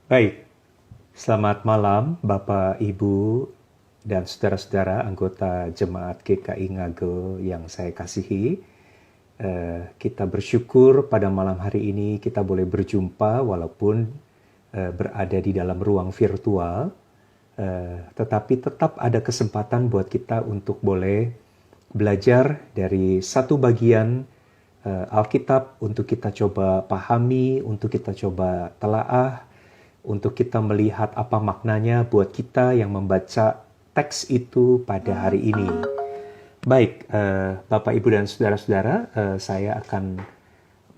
Baik, selamat malam Bapak, Ibu, dan saudara-saudara anggota Jemaat GKI Ngagel yang saya kasihi. Kita bersyukur pada malam hari ini kita boleh berjumpa walaupun berada di dalam ruang virtual, tetapi tetap ada kesempatan buat kita untuk boleh belajar dari satu bagian Alkitab untuk kita coba pahami, untuk kita coba telaah, untuk kita melihat apa maknanya buat kita yang membaca teks itu pada hari ini. Baik, Bapak, Ibu, dan saudara-saudara, saya akan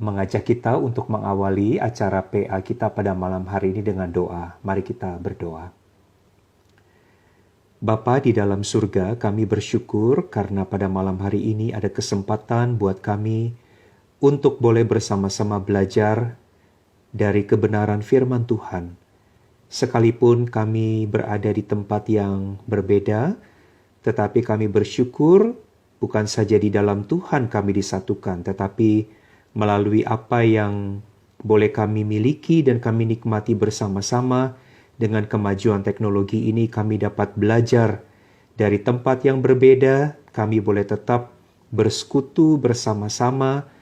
mengajak kita untuk mengawali acara PA kita pada malam hari ini dengan doa. Mari kita berdoa. Bapa di dalam surga, kami bersyukur karena pada malam hari ini ada kesempatan buat kami untuk boleh bersama-sama belajar dari kebenaran firman Tuhan. Sekalipun kami berada di tempat yang berbeda, tetapi kami bersyukur bukan saja di dalam Tuhan kami disatukan, tetapi melalui apa yang boleh kami miliki dan kami nikmati bersama-sama. Dengan kemajuan teknologi ini kami dapat belajar dari tempat yang berbeda, kami boleh tetap bersekutu bersama-sama,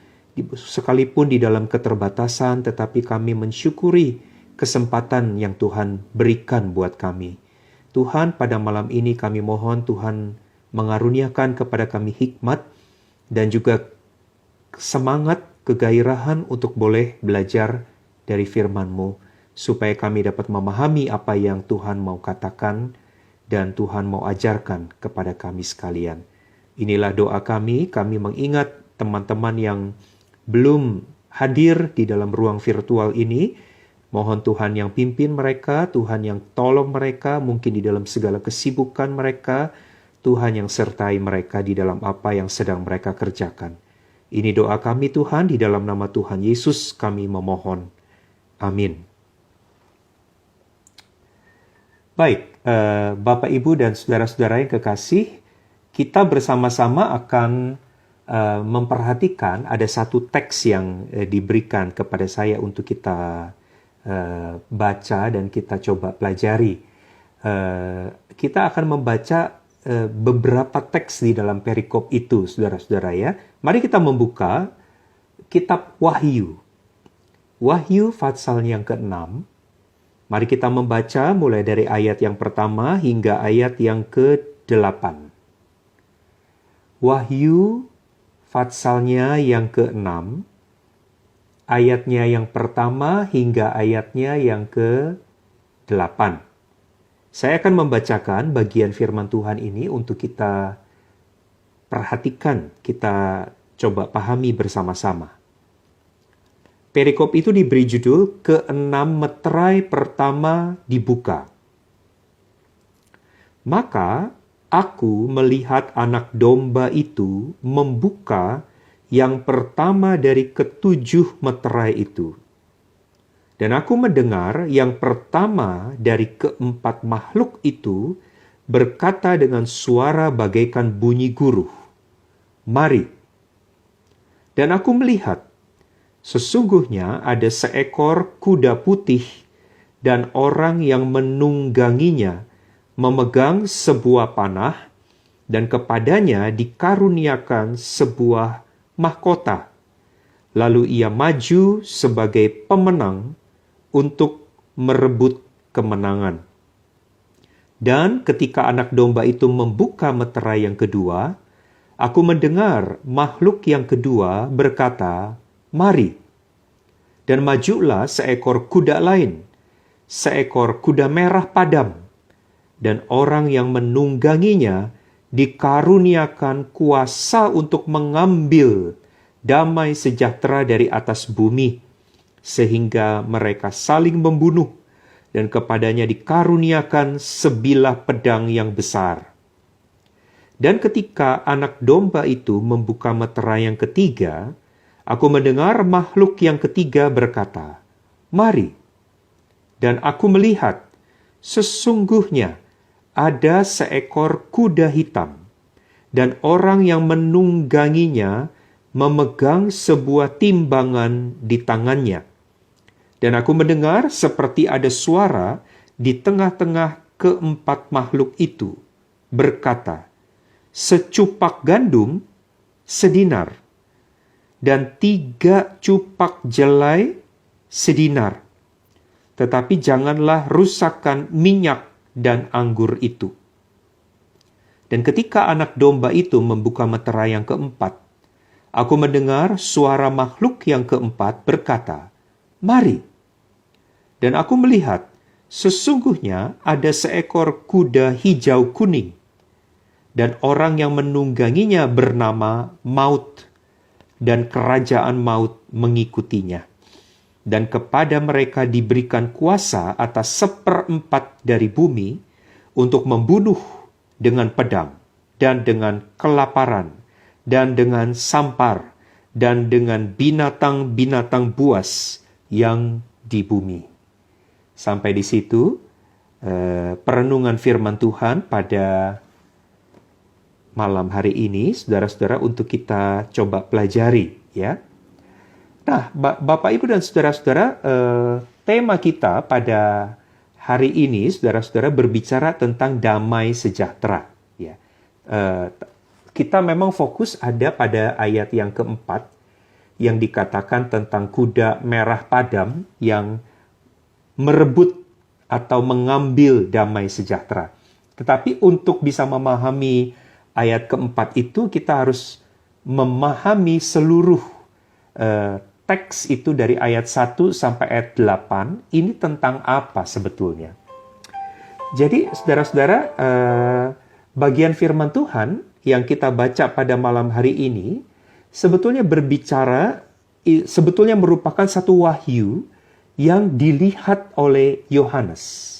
sekalipun di dalam keterbatasan, tetapi kami mensyukuri kesempatan yang Tuhan berikan buat kami. Tuhan, pada malam ini kami mohon Tuhan mengaruniakan kepada kami hikmat dan juga semangat, kegairahan untuk boleh belajar dari firman-Mu, supaya kami dapat memahami apa yang Tuhan mau katakan dan Tuhan mau ajarkan kepada kami sekalian. Inilah doa kami mengingat teman-teman yang belum hadir di dalam ruang virtual ini. Mohon Tuhan yang pimpin mereka, Tuhan yang tolong mereka, mungkin di dalam segala kesibukan mereka, Tuhan yang sertai mereka di dalam apa yang sedang mereka kerjakan. Ini doa kami Tuhan, di dalam nama Tuhan Yesus kami memohon. Amin. Baik, Bapak, Ibu, dan saudara-saudara yang kekasih, kita bersama-sama akan memperhatikan ada satu teks yang diberikan kepada saya untuk kita baca dan kita coba pelajari. Kita akan membaca beberapa teks di dalam perikop itu, saudara-saudara ya. Mari kita membuka kitab Wahyu. Wahyu pasal yang ke-6. Mari kita membaca mulai dari ayat yang pertama hingga ayat yang ke-8. Wahyu patsalnya yang ke-6, ayatnya yang pertama hingga ayatnya yang ke-8. Saya akan membacakan bagian firman Tuhan ini untuk kita perhatikan, kita coba pahami bersama-sama. Perikop itu diberi judul Keenam Meterai Pertama Dibuka. Maka aku melihat anak domba itu membuka yang pertama dari ketujuh meterai itu. Dan aku mendengar yang pertama dari keempat makhluk itu berkata dengan suara bagaikan bunyi guruh, "Mari." Dan aku melihat, sesungguhnya ada seekor kuda putih dan orang yang menungganginya memegang sebuah panah dan kepadanya dikaruniakan sebuah mahkota. Lalu ia maju sebagai pemenang untuk merebut kemenangan. Dan ketika anak domba itu membuka meterai yang kedua, aku mendengar makhluk yang kedua berkata, "Mari." Dan majulah seekor kuda lain, seekor kuda merah padam, dan orang yang menungganginya dikaruniakan kuasa untuk mengambil damai sejahtera dari atas bumi, sehingga mereka saling membunuh, dan kepadanya dikaruniakan sebilah pedang yang besar. Dan ketika anak domba itu membuka meterai yang ketiga, aku mendengar makhluk yang ketiga berkata, "Mari." Dan aku melihat, sesungguhnya ada seekor kuda hitam, dan orang yang menungganginya memegang sebuah timbangan di tangannya. Dan aku mendengar seperti ada suara di tengah-tengah keempat makhluk itu berkata, secupak gandum sedinar, dan 3 cupak jelai sedinar. Tetapi janganlah rusakkan minyak dan anggur itu. Dan ketika anak domba itu membuka meterai yang keempat, aku mendengar suara makhluk yang keempat berkata, mari. Dan aku melihat, sesungguhnya ada seekor kuda hijau kuning, dan orang yang menungganginya bernama Maut, dan kerajaan maut mengikutinya. Dan kepada mereka diberikan kuasa atas 1/4 dari bumi untuk membunuh dengan pedang, dan dengan kelaparan, dan dengan sampar, dan dengan binatang-binatang buas yang di bumi. Sampai di situ perenungan firman Tuhan pada malam hari ini, saudara-saudara, untuk kita coba pelajari, ya. Nah, Bapak, Ibu, dan saudara-saudara, tema kita pada hari ini, saudara-saudara, berbicara tentang damai sejahtera, ya. Kita memang fokus ada pada ayat yang keempat, yang dikatakan tentang kuda merah padam yang merebut atau mengambil damai sejahtera. Tetapi untuk bisa memahami ayat keempat itu, kita harus memahami seluruh teks itu dari ayat 1 sampai ayat 8. Ini tentang apa sebetulnya? Jadi, saudara-saudara, bagian firman Tuhan yang kita baca pada malam hari ini sebetulnya sebetulnya merupakan satu wahyu yang dilihat oleh Yohanes.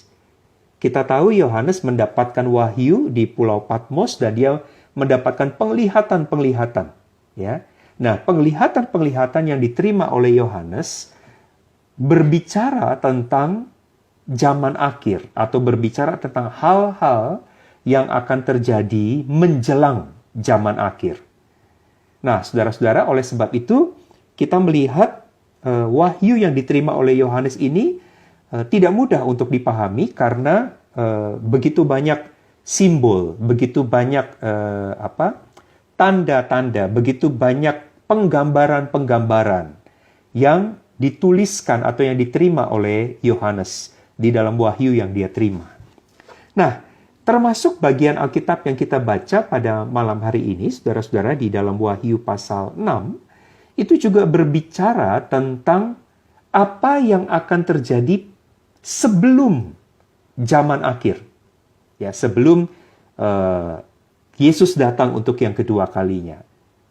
Kita tahu Yohanes mendapatkan wahyu di Pulau Patmos dan dia mendapatkan penglihatan-penglihatan, ya. Nah, penglihatan-penglihatan yang diterima oleh Yohanes berbicara tentang zaman akhir atau berbicara tentang hal-hal yang akan terjadi menjelang zaman akhir. Nah, saudara-saudara, oleh sebab itu kita melihat wahyu yang diterima oleh Yohanes ini tidak mudah untuk dipahami karena begitu banyak simbol, begitu banyak tanda-tanda, begitu banyak penggambaran-penggambaran yang dituliskan atau yang diterima oleh Yohanes di dalam wahyu yang dia terima. Nah, termasuk bagian Alkitab yang kita baca pada malam hari ini, saudara-saudara, di dalam Wahyu pasal 6, itu juga berbicara tentang apa yang akan terjadi sebelum zaman akhir. Ya, sebelum Yesus datang untuk yang kedua kalinya.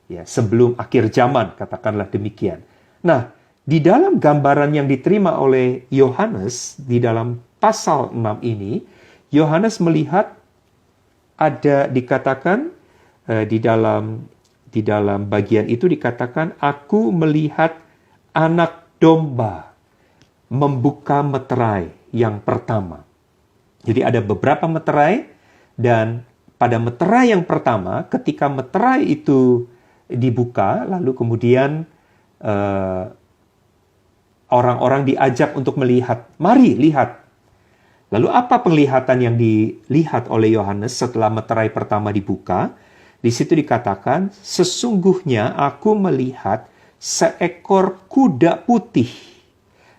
Ya, sebelum akhir zaman, katakanlah demikian. Nah, di dalam gambaran yang diterima oleh Yohanes di dalam pasal 6 ini, Yohanes melihat ada dikatakan di dalam bagian itu dikatakan, aku melihat anak domba membuka meterai yang pertama. Jadi ada beberapa meterai, dan pada meterai yang pertama, ketika meterai itu dibuka, lalu kemudian orang-orang diajak untuk melihat. Mari lihat. Lalu apa penglihatan yang dilihat oleh Yohanes setelah meterai pertama dibuka? Di situ dikatakan, sesungguhnya aku melihat seekor kuda putih,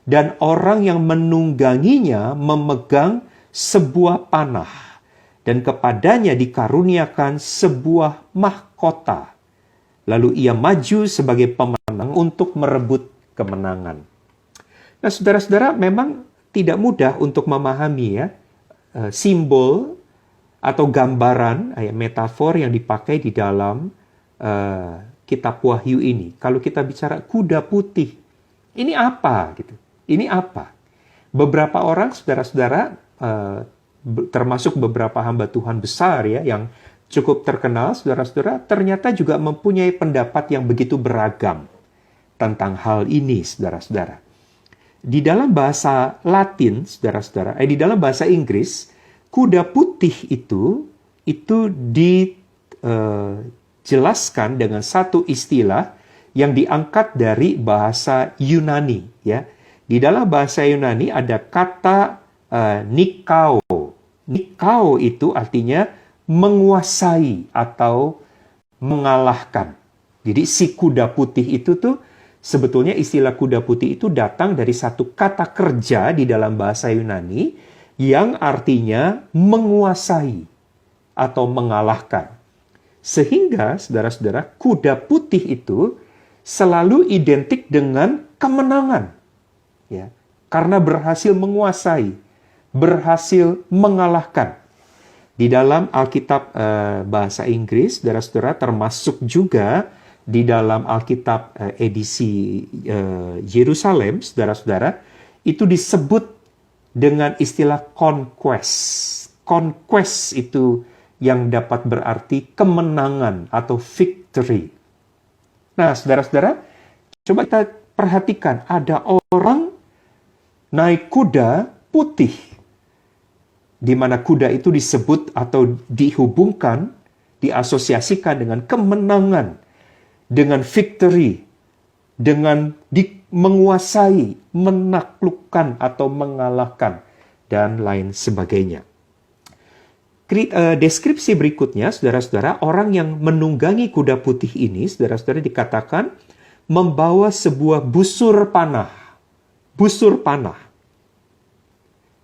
dan orang yang menungganginya memegang sebuah panah, dan kepadanya dikaruniakan sebuah mahkota. Lalu ia maju sebagai pemenang untuk merebut kemenangan. Nah, saudara-saudara, memang tidak mudah untuk memahami ya simbol atau gambaran, metafor yang dipakai di dalam kitab Wahyu ini. Kalau kita bicara kuda putih, ini apa gitu? Ini apa? Beberapa orang, saudara-saudara, termasuk beberapa hamba Tuhan besar ya, yang cukup terkenal, saudara-saudara, ternyata juga mempunyai pendapat yang begitu beragam tentang hal ini, saudara-saudara. Di dalam bahasa Latin, saudara-saudara, di dalam bahasa Inggris, kuda putih itu dijelaskan dengan satu istilah yang diangkat dari bahasa Yunani, ya, Di dalam bahasa Yunani ada kata nikao. Nikao itu artinya menguasai atau mengalahkan. Jadi si kuda putih itu tuh sebetulnya istilah kuda putih itu datang dari satu kata kerja di dalam bahasa Yunani yang artinya menguasai atau mengalahkan. Sehingga saudara-saudara, kuda putih itu selalu identik dengan kemenangan. Ya, karena berhasil menguasai, berhasil mengalahkan. Di dalam Alkitab bahasa Inggris, saudara-saudara, termasuk juga di dalam Alkitab edisi Yerusalem, saudara-saudara, itu disebut dengan istilah conquest. Conquest itu yang dapat berarti kemenangan atau victory. Nah, saudara-saudara, coba kita perhatikan, ada orang naik kuda putih, di mana kuda itu disebut atau dihubungkan, diasosiasikan dengan kemenangan, dengan victory, dengan menguasai, menaklukkan atau mengalahkan, dan lain sebagainya. Deskripsi berikutnya, saudara-saudara, orang yang menunggangi kuda putih ini, saudara-saudara, dikatakan membawa sebuah busur panah. Busur panah.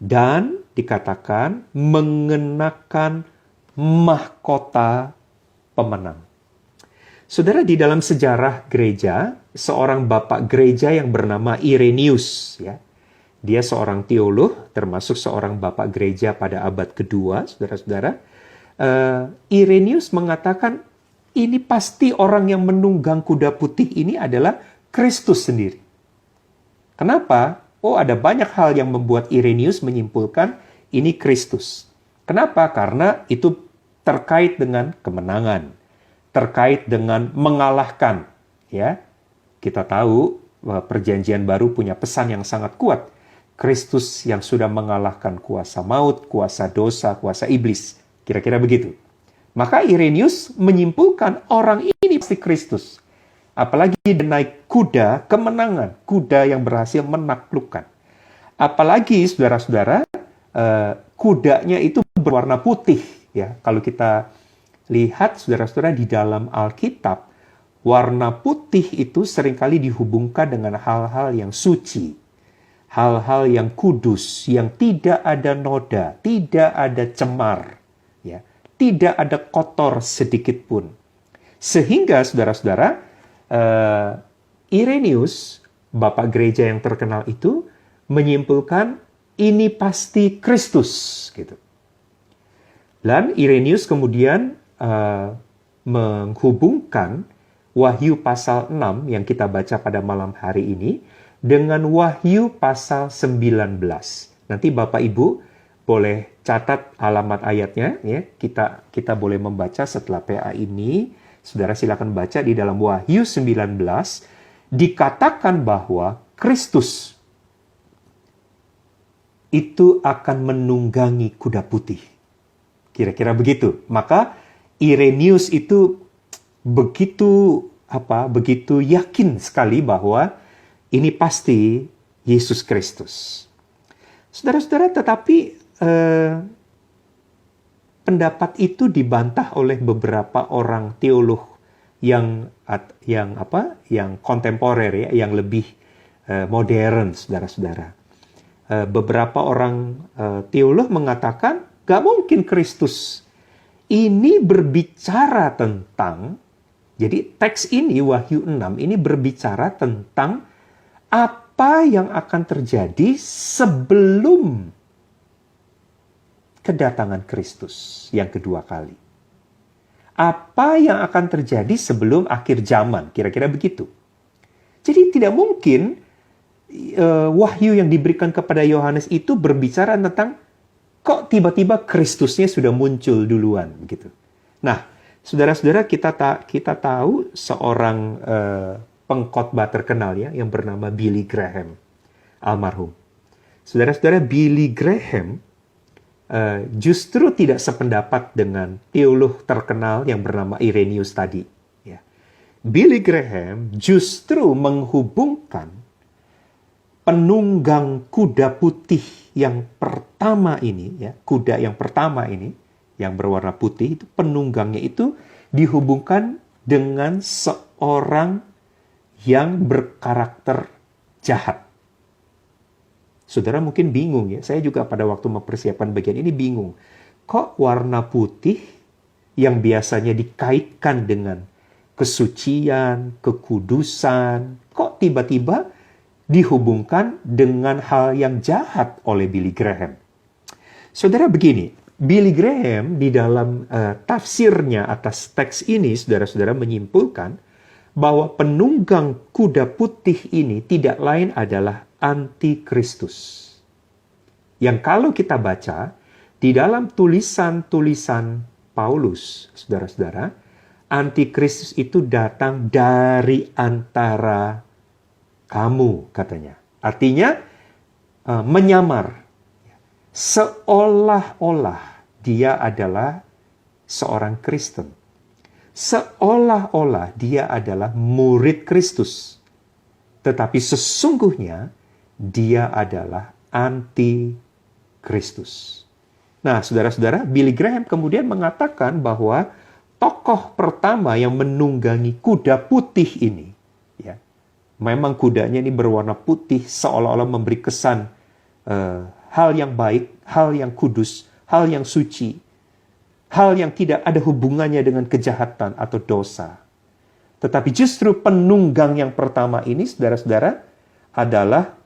Dan dikatakan mengenakan mahkota pemenang. Saudara, di dalam sejarah gereja, seorang bapak gereja yang bernama Irenaeus, ya, dia seorang teolog, termasuk seorang bapak gereja pada abad kedua, saudara-saudara. Irenaeus mengatakan, ini pasti orang yang menunggang kuda putih ini adalah Kristus sendiri. Kenapa? Oh, ada banyak hal yang membuat Irenaeus menyimpulkan ini Kristus. Kenapa? Karena itu terkait dengan kemenangan, terkait dengan mengalahkan. Ya, kita tahu bahwa Perjanjian Baru punya pesan yang sangat kuat. Kristus yang sudah mengalahkan kuasa maut, kuasa dosa, kuasa iblis. Kira-kira begitu. Maka Irenaeus menyimpulkan orang ini pasti Kristus. Apalagi dia naik kuda kemenangan, kuda yang berhasil menaklukkan. Apalagi saudara-saudara, kudanya itu berwarna putih. Ya, kalau kita lihat saudara-saudara di dalam Alkitab, warna putih itu seringkali dihubungkan dengan hal-hal yang suci, hal-hal yang kudus, yang tidak ada noda, tidak ada cemar, ya, tidak ada kotor sedikit pun. Sehingga saudara-saudara, Irenaeus, bapak gereja yang terkenal itu, menyimpulkan ini pasti Kristus, gitu. Dan Irenaeus kemudian menghubungkan Wahyu pasal 6 yang kita baca pada malam hari ini dengan Wahyu pasal 19. Nanti Bapak Ibu boleh catat alamat ayatnya, ya. Kita boleh membaca setelah PA ini. Saudara silakan baca di dalam Wahyu 19, dikatakan bahwa Kristus itu akan menunggangi kuda putih. Kira-kira begitu. Maka Irenaeus itu begitu yakin sekali bahwa ini pasti Yesus Kristus. Saudara-saudara, tetapi pendapat itu dibantah oleh beberapa orang teolog yang kontemporer, ya, yang lebih modern, saudara-saudara. Beberapa orang teolog mengatakan gak mungkin Kristus ini berbicara tentang, jadi teks ini Wahyu 6 ini berbicara tentang apa yang akan terjadi sebelum kedatangan Kristus yang kedua kali. Apa yang akan terjadi sebelum akhir zaman, kira-kira begitu. Jadi tidak mungkin wahyu yang diberikan kepada Yohanes itu berbicara tentang kok tiba-tiba Kristusnya sudah muncul duluan, begitu. Nah, saudara-saudara, kita tahu seorang pengkhotbah terkenal, ya, yang bernama Billy Graham, almarhum. Saudara-saudara, Billy Graham justru tidak sependapat dengan teolog terkenal yang bernama Irenaeus tadi. Ya. Billy Graham justru menghubungkan penunggang kuda putih yang pertama ini, ya, kuda yang pertama ini, yang berwarna putih, itu penunggangnya itu dihubungkan dengan seorang yang berkarakter jahat. Saudara mungkin bingung ya, saya juga pada waktu mempersiapkan bagian ini bingung. Kok warna putih yang biasanya dikaitkan dengan kesucian, kekudusan, kok tiba-tiba dihubungkan dengan hal yang jahat oleh Billy Graham? Saudara begini, Billy Graham di dalam tafsirnya atas teks ini, saudara-saudara menyimpulkan bahwa penunggang kuda putih ini tidak lain adalah antikristus. Yang kalau kita baca, di dalam tulisan-tulisan Paulus, saudara-saudara, antikristus itu datang dari antara kamu, katanya. Artinya, menyamar. Seolah-olah dia adalah seorang Kristen. Seolah-olah dia adalah murid Kristus. Tetapi sesungguhnya dia adalah anti-Kristus. Nah, saudara-saudara, Billy Graham kemudian mengatakan bahwa tokoh pertama yang menunggangi kuda putih ini, ya, memang kudanya ini berwarna putih seolah-olah memberi kesan hal yang baik, hal yang kudus, hal yang suci, hal yang tidak ada hubungannya dengan kejahatan atau dosa. Tetapi justru penunggang yang pertama ini, saudara-saudara, adalah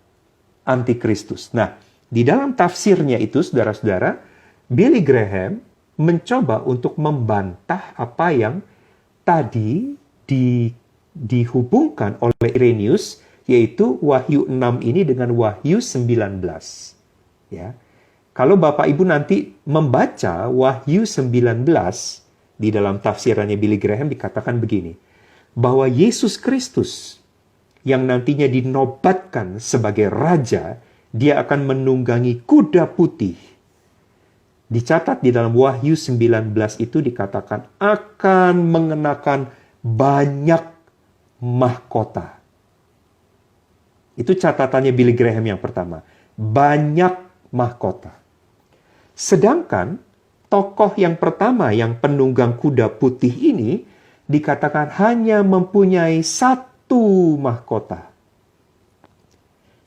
antikristus. Nah, di dalam tafsirnya itu, saudara-saudara, Billy Graham mencoba untuk membantah apa yang tadi dihubungkan oleh Irenaeus, yaitu Wahyu 6 ini dengan Wahyu 19. Ya. Kalau Bapak Ibu nanti membaca Wahyu 19, di dalam tafsirannya Billy Graham dikatakan begini, bahwa Yesus Kristus yang nantinya dinobatkan sebagai Raja, dia akan menunggangi kuda putih. Dicatat di dalam Wahyu 19 itu dikatakan akan mengenakan banyak mahkota. Itu catatannya Billy Graham yang pertama. Banyak mahkota. Sedangkan tokoh yang pertama yang penunggang kuda putih ini dikatakan hanya mempunyai satu mahkota.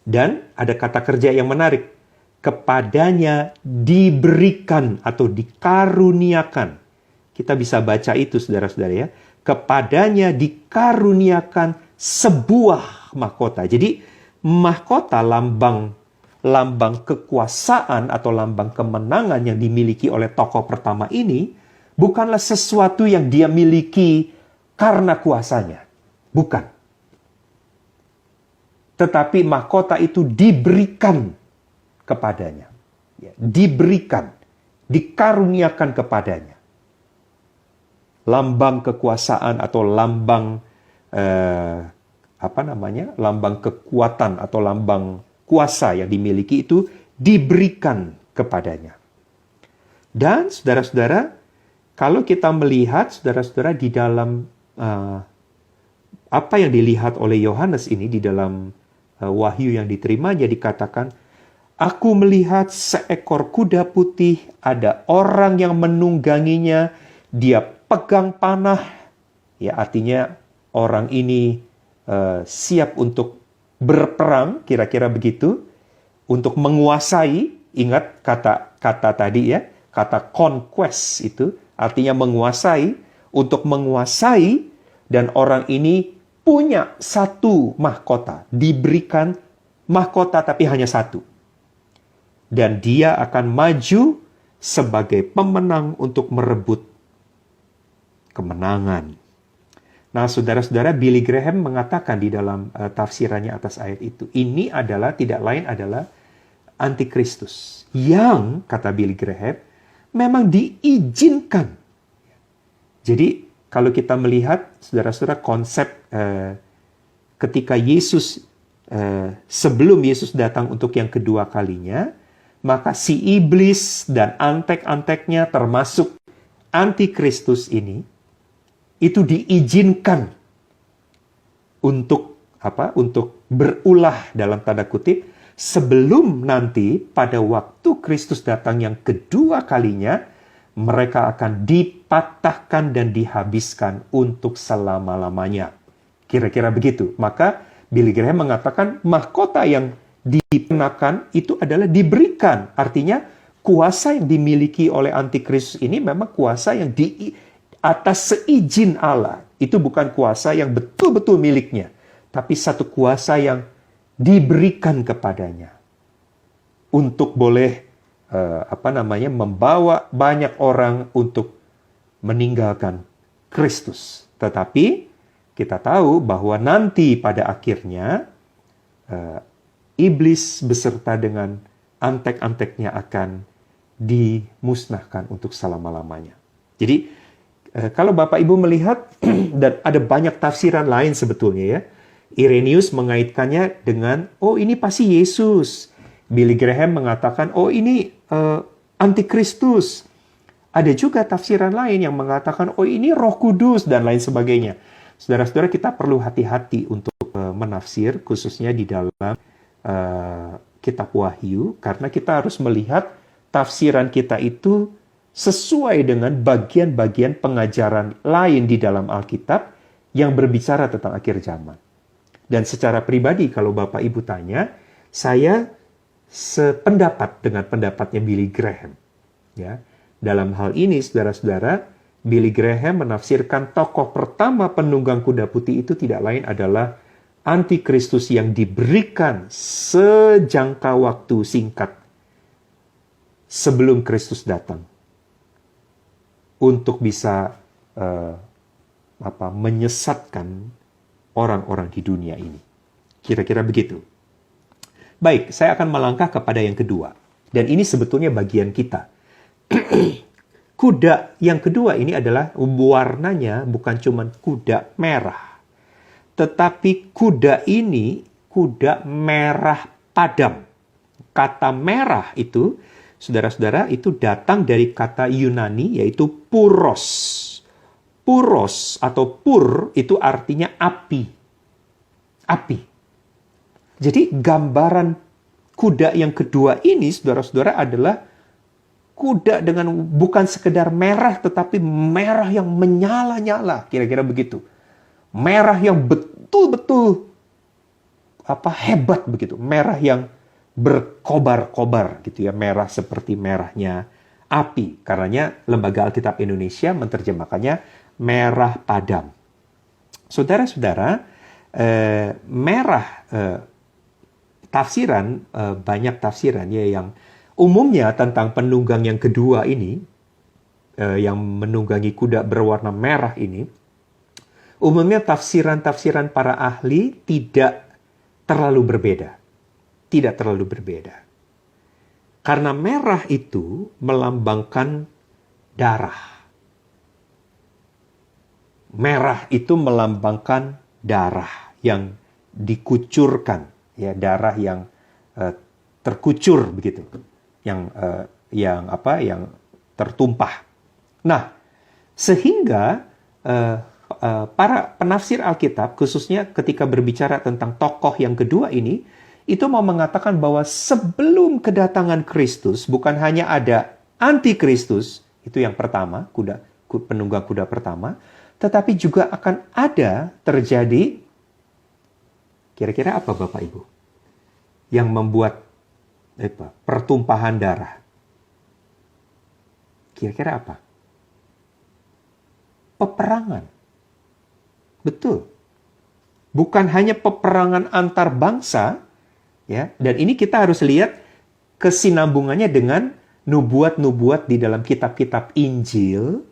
Dan ada kata kerja yang menarik. Kepadanya diberikan atau dikaruniakan. Kita bisa baca itu, saudara-saudara ya. Kepadanya dikaruniakan sebuah mahkota. Jadi mahkota lambang kekuasaan atau lambang kemenangan yang dimiliki oleh tokoh pertama ini bukanlah sesuatu yang dia miliki karena kuasanya. Bukan. Tetapi mahkota itu diberikan kepadanya. Ya, diberikan, dikaruniakan kepadanya. Lambang kekuasaan atau lambang lambang kekuatan atau lambang kuasa yang dimiliki itu diberikan kepadanya. Dan saudara-saudara, kalau kita melihat saudara-saudara di dalam apa yang dilihat oleh Yohanes ini di dalam wahyu yang diterima, jadi dikatakan, aku melihat seekor kuda putih, ada orang yang menungganginya, dia pegang panah, ya artinya orang ini siap untuk berperang, kira-kira begitu, untuk menguasai. Ingat kata tadi ya, kata conquest itu artinya menguasai, untuk menguasai, dan orang ini punya satu mahkota, diberikan mahkota tapi hanya satu. Dan dia akan maju sebagai pemenang untuk merebut kemenangan. Nah, saudara-saudara, Billy Graham mengatakan di dalam tafsirannya atas ayat itu, ini adalah tidak lain adalah antikristus. Yang, kata Billy Graham, memang diizinkan. Jadi, kalau kita melihat, saudara-saudara, konsep ketika Yesus, sebelum Yesus datang untuk yang kedua kalinya, maka si iblis dan antek-anteknya termasuk antikristus ini, itu diizinkan untuk berulah dalam tanda kutip, sebelum nanti pada waktu Kristus datang yang kedua kalinya, mereka akan dipatahkan dan dihabiskan untuk selama-lamanya. Kira-kira begitu. Maka Billy Graham mengatakan mahkota yang dikenakan itu adalah diberikan. Artinya kuasa yang dimiliki oleh antikristus ini memang kuasa yang di atas seizin Allah. Itu bukan kuasa yang betul-betul miliknya, tapi satu kuasa yang diberikan kepadanya untuk boleh membawa banyak orang untuk meninggalkan Kristus. Tetapi kita tahu bahwa nanti pada akhirnya iblis beserta dengan antek-anteknya akan dimusnahkan untuk selama-lamanya. Jadi kalau Bapak Ibu melihat, dan ada banyak tafsiran lain sebetulnya ya. Irenaeus mengaitkannya dengan, oh ini pasti Yesus. Billy Graham mengatakan, oh ini antikristus. Ada juga tafsiran lain yang mengatakan, oh ini Roh Kudus, dan lain sebagainya. Saudara-saudara, kita perlu hati-hati untuk menafsir, khususnya di dalam kitab Wahyu, karena kita harus melihat tafsiran kita itu sesuai dengan bagian-bagian pengajaran lain di dalam Alkitab yang berbicara tentang akhir zaman. Dan secara pribadi, kalau Bapak Ibu tanya, saya sependapat dengan pendapatnya Billy Graham. Ya, dalam hal ini, saudara-saudara, Billy Graham menafsirkan tokoh pertama penunggang kuda putih itu tidak lain adalah antikristus yang diberikan sejangka waktu singkat sebelum Kristus datang untuk bisa menyesatkan orang-orang di dunia ini. Kira-kira begitu. Baik, saya akan melangkah kepada yang kedua. Dan ini sebetulnya bagian kita. Kuda yang kedua ini adalah warnanya bukan cuma kuda merah. Tetapi kuda ini kuda merah padam. Kata merah itu, saudara-saudara, itu datang dari kata Yunani yaitu puros. Puros atau pur itu artinya api. Api. Jadi gambaran kuda yang kedua ini, saudara-saudara, adalah kuda dengan bukan sekedar merah, tetapi merah yang menyala-nyala. Kira-kira begitu. Merah yang betul-betul hebat begitu. Merah yang berkobar-kobar gitu ya. Merah seperti merahnya api. Karenanya Lembaga Alkitab Indonesia menerjemahkannya merah padam. Saudara-saudara, merah tafsiran, banyak tafsiran ya yang umumnya tentang penunggang yang kedua ini, yang menunggangi kuda berwarna merah ini, umumnya tafsiran-tafsiran para ahli tidak terlalu berbeda. Tidak terlalu berbeda. Karena merah itu melambangkan darah. Merah itu melambangkan darah yang dikucurkan, ya, darah yang terkucur begitu. Yang tertumpah. Nah, sehingga para penafsir Alkitab, khususnya ketika berbicara tentang tokoh yang kedua ini, itu mau mengatakan bahwa sebelum kedatangan Kristus, bukan hanya ada antikristus, itu yang pertama, penunggang kuda pertama, tetapi juga akan ada terjadi, kira-kira apa Bapak Ibu? Yang membuat pertumpahan darah. Kira-kira apa? Peperangan. Betul. Bukan hanya peperangan antar bangsa, ya. Dan ini kita harus lihat kesinambungannya dengan nubuat-nubuat di dalam kitab-kitab Injil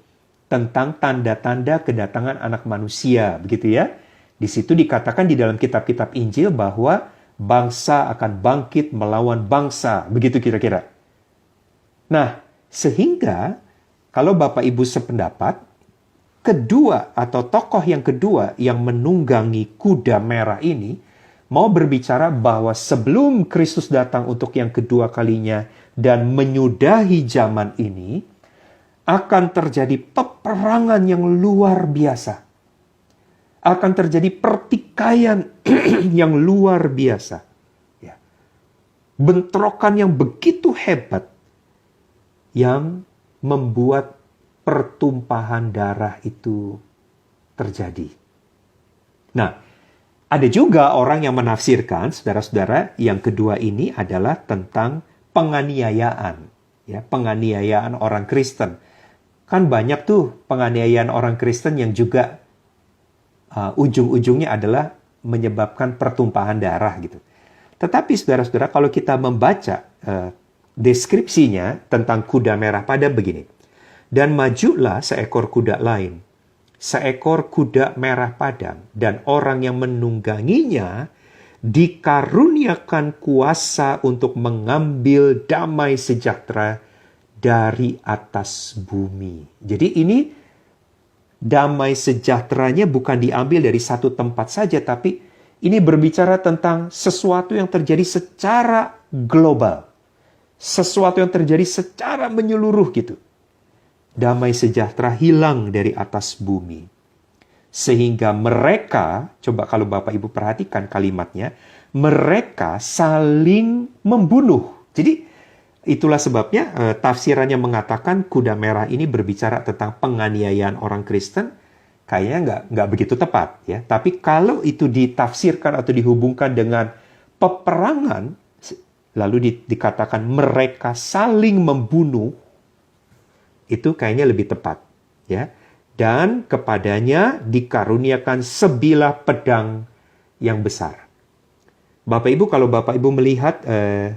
tentang tanda-tanda kedatangan anak manusia, begitu ya. Di situ dikatakan di dalam kitab-kitab Injil bahwa bangsa akan bangkit melawan bangsa. Begitu kira-kira. Nah, sehingga kalau Bapak Ibu sependapat, kedua atau tokoh yang kedua yang menunggangi kuda merah ini mau berbicara bahwa sebelum Kristus datang untuk yang kedua kalinya dan menyudahi zaman ini, akan terjadi peperangan yang luar biasa. akan terjadi pertikaian yang luar biasa. Ya. Bentrokan yang begitu hebat yang membuat pertumpahan darah itu terjadi. Nah, ada juga orang yang menafsirkan, saudara-saudara, yang kedua ini adalah tentang penganiayaan. Ya, penganiayaan orang Kristen. Kan banyak tuh penganiayaan orang Kristen yang juga ujung-ujungnya adalah menyebabkan pertumpahan darah gitu. Tetapi saudara-saudara, kalau kita membaca deskripsinya tentang kuda merah padam begini. Dan majulah seekor kuda lain, seekor kuda merah padam, dan orang yang menungganginya dikaruniakan kuasa untuk mengambil damai sejahtera dari atas bumi. Jadi ini damai sejahteranya bukan diambil dari satu tempat saja, tapi ini berbicara tentang sesuatu yang terjadi secara global. Sesuatu yang terjadi secara menyeluruh gitu. Damai sejahtera hilang dari atas bumi. Sehingga mereka, coba kalau Bapak Ibu perhatikan kalimatnya, mereka saling membunuh. Jadi itulah sebabnya tafsirannya mengatakan kuda merah ini berbicara tentang penganiayaan orang Kristen, kayaknya nggak begitu tepat ya. Tapi kalau itu ditafsirkan atau dihubungkan dengan peperangan, lalu dikatakan mereka saling membunuh, itu kayaknya lebih tepat ya. Dan kepadanya dikaruniakan sebilah pedang yang besar. Bapak Ibu, kalau Bapak Ibu melihat,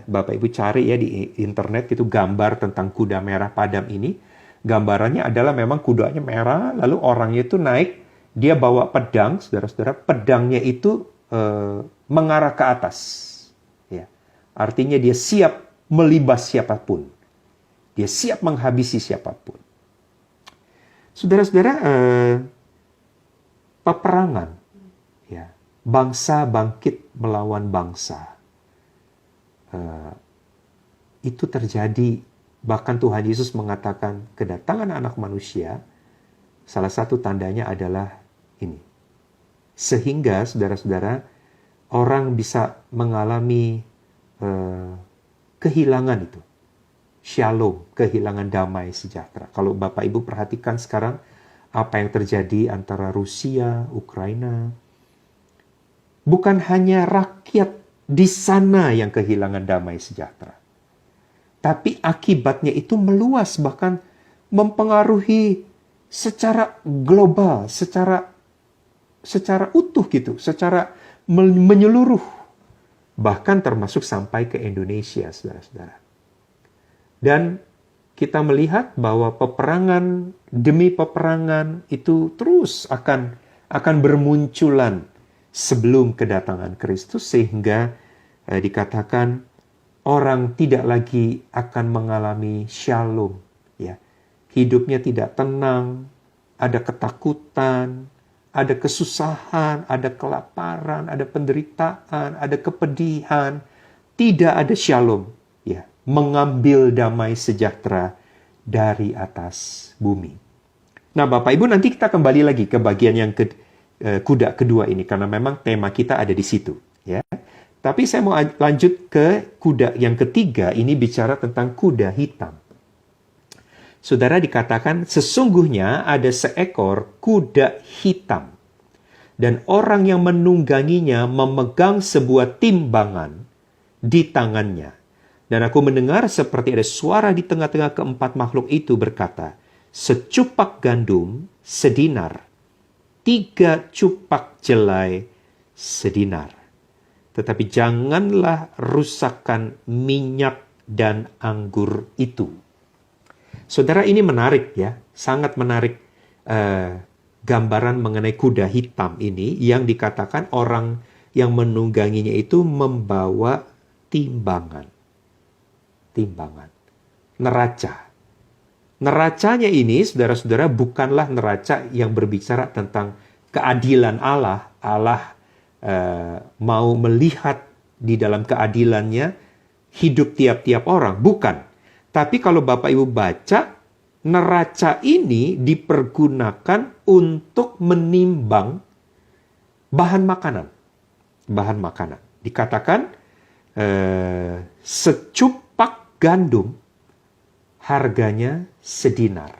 Bapak Ibu cari ya di internet itu gambar tentang kuda merah padam ini. Gambarannya adalah memang kudanya merah, lalu orangnya itu naik, dia bawa pedang, saudara-saudara, pedangnya itu mengarah ke atas. Ya. Artinya dia siap melibas siapapun. Dia siap menghabisi siapapun. Saudara-saudara, peperangan, ya, bangsa bangkit melawan bangsa, itu terjadi. Bahkan Tuhan Yesus mengatakan kedatangan anak manusia, salah satu tandanya adalah ini. Sehingga, saudara-saudara, orang bisa mengalami kehilangan itu. Shalom, kehilangan damai sejahtera. Kalau Bapak Ibu perhatikan sekarang apa yang terjadi antara Rusia, Ukraina, bukan hanya rakyat di sana yang kehilangan damai sejahtera, tapi akibatnya itu meluas, bahkan mempengaruhi secara global, secara utuh gitu, secara menyeluruh, bahkan termasuk sampai ke Indonesia, saudara-saudara. Dan kita melihat bahwa peperangan demi peperangan itu terus akan bermunculan sebelum kedatangan Kristus, sehingga dikatakan orang tidak lagi akan mengalami shalom. Ya. Hidupnya tidak tenang, ada ketakutan, ada kesusahan, ada kelaparan, ada penderitaan, ada kepedihan. Tidak ada shalom. Ya. Mengambil damai sejahtera dari atas bumi. Nah, Bapak Ibu, nanti kita kembali lagi ke bagian yang kuda kedua ini, karena memang tema kita ada di situ. Ya. Tapi saya mau lanjut ke kuda yang ketiga, ini bicara tentang kuda hitam. Saudara, dikatakan sesungguhnya ada seekor kuda hitam, dan orang yang menungganginya memegang sebuah timbangan di tangannya. Dan aku mendengar seperti ada suara di tengah-tengah keempat makhluk itu berkata, secupak gandum sedinar, 3 cupak jelai sedinar. Tetapi janganlah rusakkan minyak dan anggur itu. Saudara, ini menarik ya, sangat menarik gambaran mengenai kuda hitam ini yang dikatakan orang yang menungganginya itu membawa timbangan. Neraca. Neracanya ini, saudara-saudara, bukanlah neraca yang berbicara tentang keadilan Allah. Allah mau melihat di dalam keadilannya hidup tiap-tiap orang. Bukan. Tapi kalau Bapak Ibu baca, neraca ini dipergunakan untuk menimbang bahan makanan. Bahan makanan. Dikatakan secupak gandum harganya sedinar.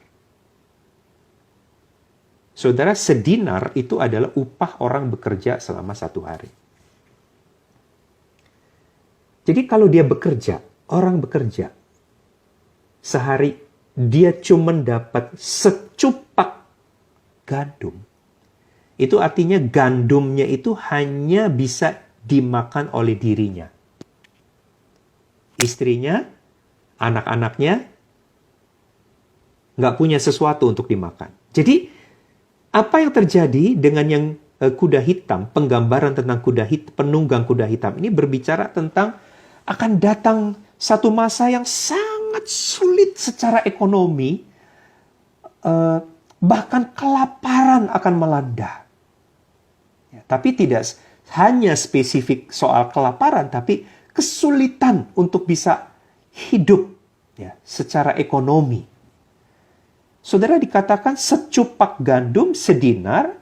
Saudara, sedinar itu adalah upah orang bekerja selama 1 hari. Jadi kalau dia bekerja, orang bekerja, sehari dia cuma dapat secupak gandum. Itu artinya gandumnya itu hanya bisa dimakan oleh dirinya. Istrinya, anak-anaknya, nggak punya sesuatu untuk dimakan. Jadi, apa yang terjadi dengan yang kuda hitam, penggambaran tentang kuda hitam, penunggang kuda hitam ini berbicara tentang akan datang satu masa yang sangat sulit secara ekonomi, bahkan kelaparan akan melanda. Ya, tapi tidak hanya spesifik soal kelaparan, tapi kesulitan untuk bisa hidup ya, secara ekonomi. Saudara, dikatakan secupak gandum sedinar,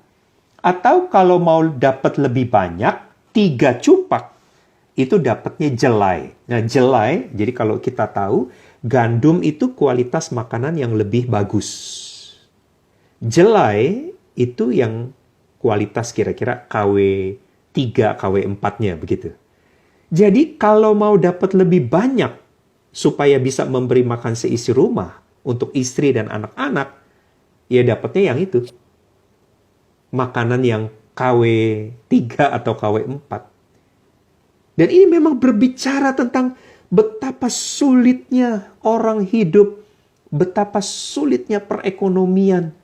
atau kalau mau dapat lebih banyak, 3 cupak, itu dapatnya jelai. Nah, jelai, jadi kalau kita tahu, gandum itu kualitas makanan yang lebih bagus. Jelai itu yang kualitas kira-kira KW3, KW4-nya begitu. Jadi kalau mau dapat lebih banyak, supaya bisa memberi makan seisi rumah, untuk istri dan anak-anak, ya dapatnya yang itu. Makanan yang KW3 atau KW4. Dan ini memang berbicara tentang betapa sulitnya orang hidup, betapa sulitnya perekonomian.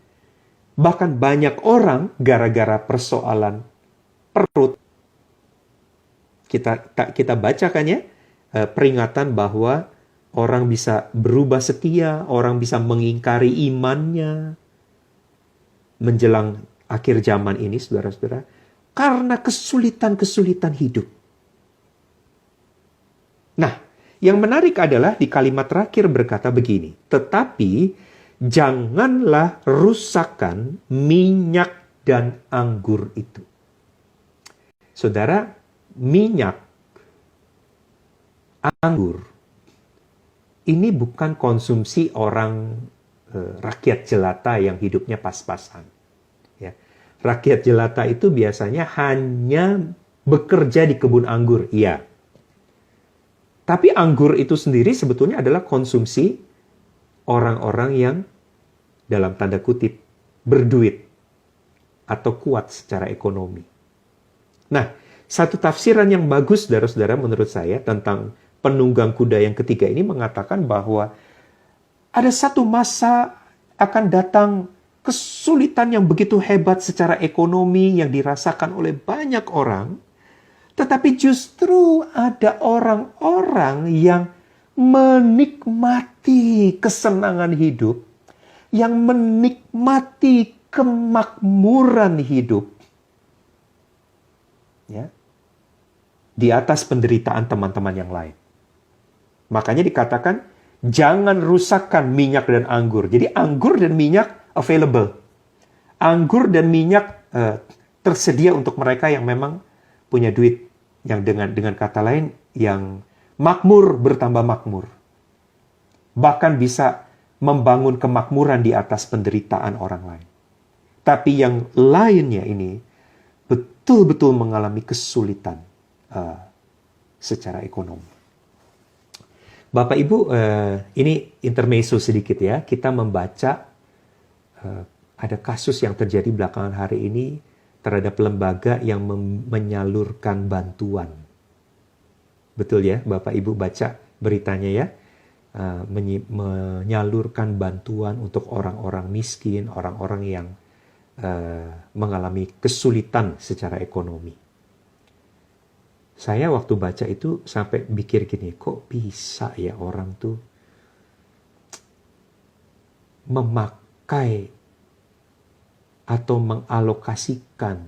Bahkan banyak orang gara-gara persoalan perut. Kita bacakan ya, peringatan bahwa orang bisa berubah setia, orang bisa mengingkari imannya menjelang akhir zaman ini, saudara-saudara, karena kesulitan-kesulitan hidup. Nah, yang menarik adalah di kalimat terakhir berkata begini, tetapi janganlah rusakkan minyak dan anggur itu. Saudara, minyak, anggur, ini bukan konsumsi orang rakyat jelata yang hidupnya pas-pasan. Ya. Rakyat jelata itu biasanya hanya bekerja di kebun anggur, iya. Tapi anggur itu sendiri sebetulnya adalah konsumsi orang-orang yang dalam tanda kutip berduit atau kuat secara ekonomi. Nah, satu tafsiran yang bagus, saudara-saudara, menurut saya tentang penunggang kuda yang ketiga ini mengatakan bahwa ada satu masa akan datang kesulitan yang begitu hebat secara ekonomi yang dirasakan oleh banyak orang, tetapi justru ada orang-orang yang menikmati kesenangan hidup, yang menikmati kemakmuran hidup, ya, di atas penderitaan teman-teman yang lain. Makanya dikatakan, jangan rusakkan minyak dan anggur. Jadi anggur dan minyak available. Anggur dan minyak tersedia untuk mereka yang memang punya duit. Yang dengan kata lain, yang makmur bertambah makmur. Bahkan bisa membangun kemakmuran di atas penderitaan orang lain. Tapi yang lainnya ini betul-betul mengalami kesulitan secara ekonomi. Bapak Ibu, ini intermezzo sedikit ya. Kita membaca ada kasus yang terjadi belakangan hari ini terhadap lembaga yang menyalurkan bantuan. Betul ya, Bapak Ibu baca beritanya ya. Menyalurkan bantuan untuk orang-orang miskin, orang-orang yang mengalami kesulitan secara ekonomi. Saya waktu baca itu sampai mikir gini, kok bisa ya orang tuh memakai atau mengalokasikan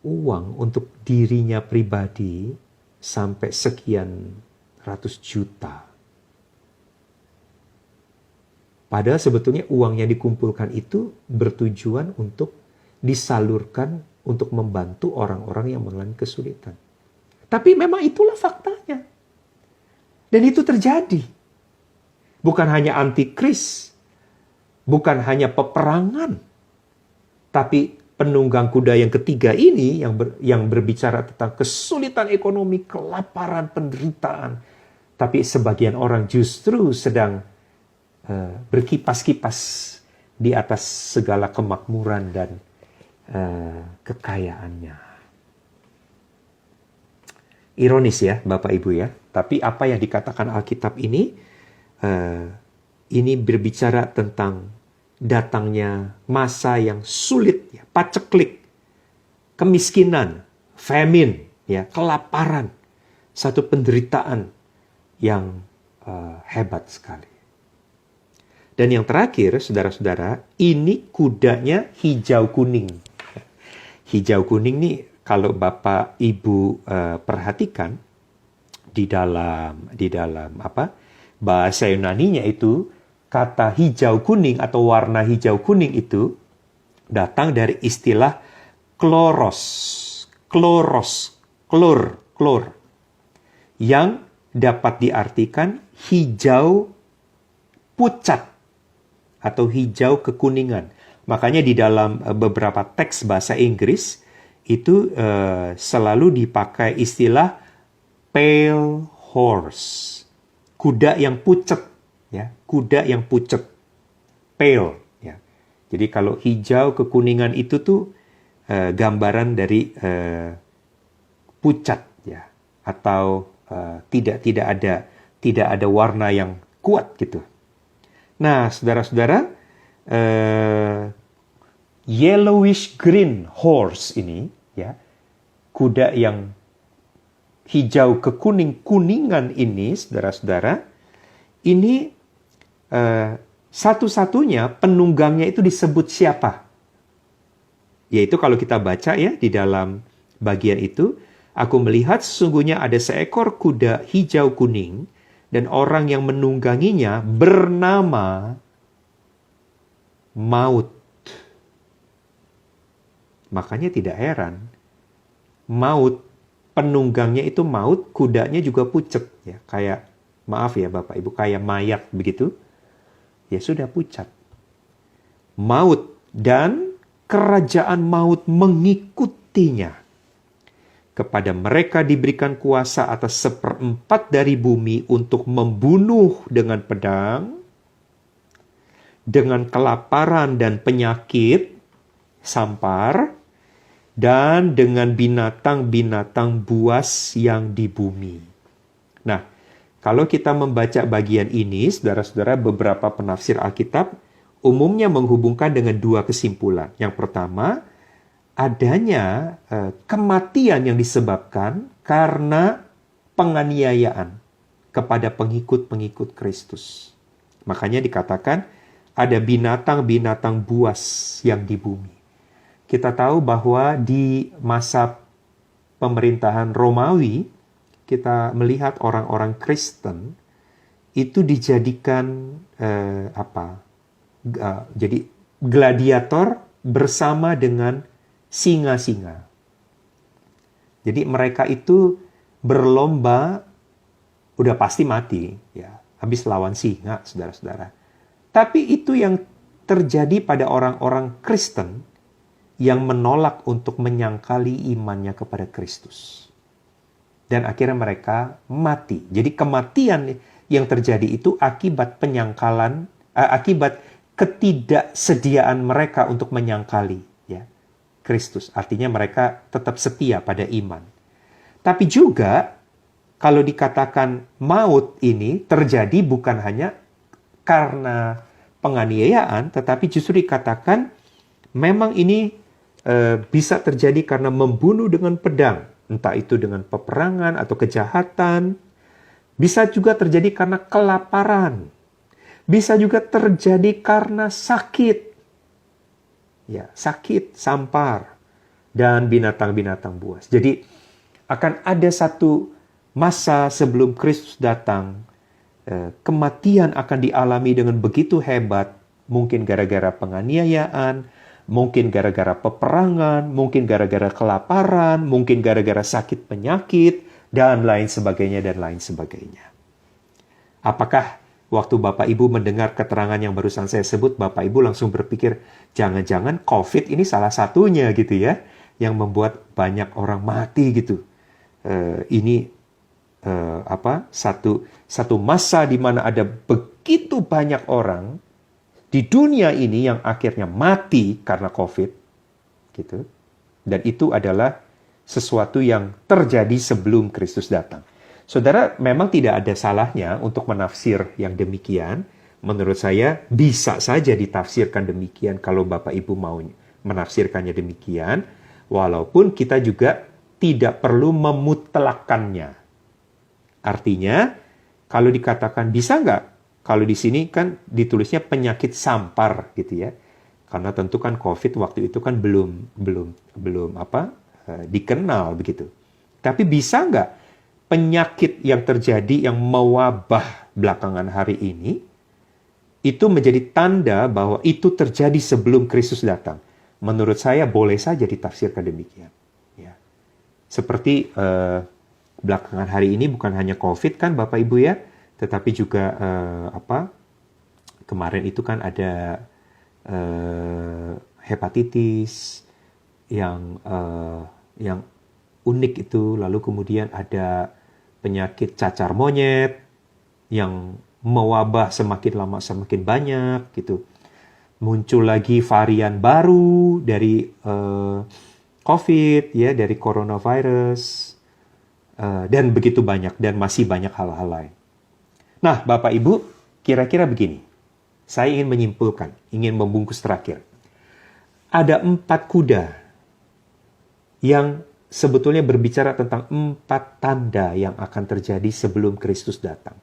uang untuk dirinya pribadi sampai sekian ratus juta. Padahal sebetulnya uang yang dikumpulkan itu bertujuan untuk disalurkan untuk membantu orang-orang yang mengalami kesulitan. Tapi memang itulah faktanya. Dan itu terjadi. Bukan hanya antikris, bukan hanya peperangan, tapi penunggang kuda yang ketiga ini yang berbicara tentang kesulitan ekonomi, kelaparan, penderitaan. Tapi sebagian orang justru sedang berkipas-kipas di atas segala kemakmuran dan kekayaannya. Ironis ya, Bapak Ibu ya. Tapi apa yang dikatakan Alkitab ini berbicara tentang datangnya masa yang sulit, ya, paceklik, kemiskinan, famine, ya, kelaparan, satu penderitaan yang hebat sekali. Dan yang terakhir, saudara-saudara, ini kudanya hijau kuning. Hijau kuning nih, kalau Bapak Ibu perhatikan di dalam bahasa Yunaninya itu, kata hijau kuning atau warna hijau kuning itu datang dari istilah klor, yang dapat diartikan hijau pucat atau hijau kekuningan. Makanya di dalam beberapa teks bahasa Inggris itu selalu dipakai istilah pale horse, kuda yang pucat, ya, kuda yang pucat, pale, ya. Jadi kalau hijau kekuningan itu tuh gambaran dari pucat, ya, atau tidak ada warna yang kuat gitu. Nah, saudara-saudara, yellowish green horse ini, ya, kuda yang hijau kekuningan ini, saudara-saudara, ini satu-satunya penunggangnya itu disebut siapa? Yaitu kalau kita baca ya di dalam bagian itu, aku melihat sesungguhnya ada seekor kuda hijau kuning dan orang yang menungganginya bernama Maut. Makanya tidak heran, Maut, penunggangnya itu Maut, kudanya juga pucat, ya, kayak, maaf ya Bapak Ibu, kayak mayat begitu, ya sudah pucat. Maut dan kerajaan maut mengikutinya. Kepada mereka diberikan kuasa atas 1/4 dari bumi untuk membunuh dengan pedang, dengan kelaparan dan penyakit, sampar, dan dengan binatang-binatang buas yang di bumi. Nah, kalau kita membaca bagian ini, saudara-saudara, beberapa penafsir Alkitab umumnya menghubungkan dengan dua kesimpulan. Yang pertama, adanya kematian yang disebabkan karena penganiayaan kepada pengikut-pengikut Kristus. Makanya dikatakan ada binatang-binatang buas yang di bumi. Kita tahu bahwa di masa pemerintahan Romawi, kita melihat orang-orang Kristen itu dijadikan jadi gladiator bersama dengan singa-singa. Jadi mereka itu berlomba, udah pasti mati, ya, habis lawan singa, saudara-saudara. Tapi itu yang terjadi pada orang-orang Kristen yang menolak untuk menyangkali imannya kepada Kristus. Dan akhirnya mereka mati. Jadi kematian yang terjadi itu akibat penyangkalan, akibat ketidaksediaan mereka untuk menyangkali, ya, Kristus. Artinya mereka tetap setia pada iman. Tapi juga kalau dikatakan maut ini terjadi bukan hanya karena penganiayaan, tetapi justru dikatakan memang ini bisa terjadi karena membunuh dengan pedang, entah itu dengan peperangan atau kejahatan. Bisa juga terjadi karena kelaparan. Bisa juga terjadi karena sakit. Ya, sakit, sampar, dan binatang-binatang buas. Jadi akan ada satu masa sebelum Kristus datang, kematian akan dialami dengan begitu hebat, mungkin gara-gara penganiayaan, mungkin gara-gara peperangan, mungkin gara-gara kelaparan, mungkin gara-gara sakit penyakit, dan lain sebagainya, dan lain sebagainya. Apakah waktu Bapak Ibu mendengar keterangan yang barusan saya sebut, Bapak Ibu langsung berpikir, jangan-jangan COVID ini salah satunya gitu ya, yang membuat banyak orang mati gitu. Ini satu masa di mana ada begitu banyak orang di dunia ini yang akhirnya mati karena COVID, gitu. Dan itu adalah sesuatu yang terjadi sebelum Kristus datang. Saudara, memang tidak ada salahnya untuk menafsir yang demikian. Menurut saya, bisa saja ditafsirkan demikian kalau Bapak Ibu mau menafsirkannya demikian, walaupun kita juga tidak perlu memutlakannya. Artinya, kalau dikatakan bisa nggak? Kalau di sini kan ditulisnya penyakit sampar gitu ya. Karena tentu kan COVID waktu itu kan belum dikenal begitu. Tapi bisa nggak penyakit yang terjadi yang mewabah belakangan hari ini itu menjadi tanda bahwa itu terjadi sebelum Kristus datang? Menurut saya boleh saja ditafsirkan demikian. Ya. Seperti belakangan hari ini bukan hanya COVID kan Bapak Ibu ya, tetapi juga kemarin itu kan ada hepatitis yang unik itu, lalu kemudian ada penyakit cacar monyet yang mewabah semakin lama semakin banyak gitu. Muncul lagi varian baru dari COVID ya, dari coronavirus dan begitu banyak, dan masih banyak hal-hal lain. Nah, Bapak Ibu, kira-kira begini. Saya ingin menyimpulkan, ingin membungkus terakhir. Ada 4 kuda yang sebetulnya berbicara tentang 4 tanda yang akan terjadi sebelum Kristus datang.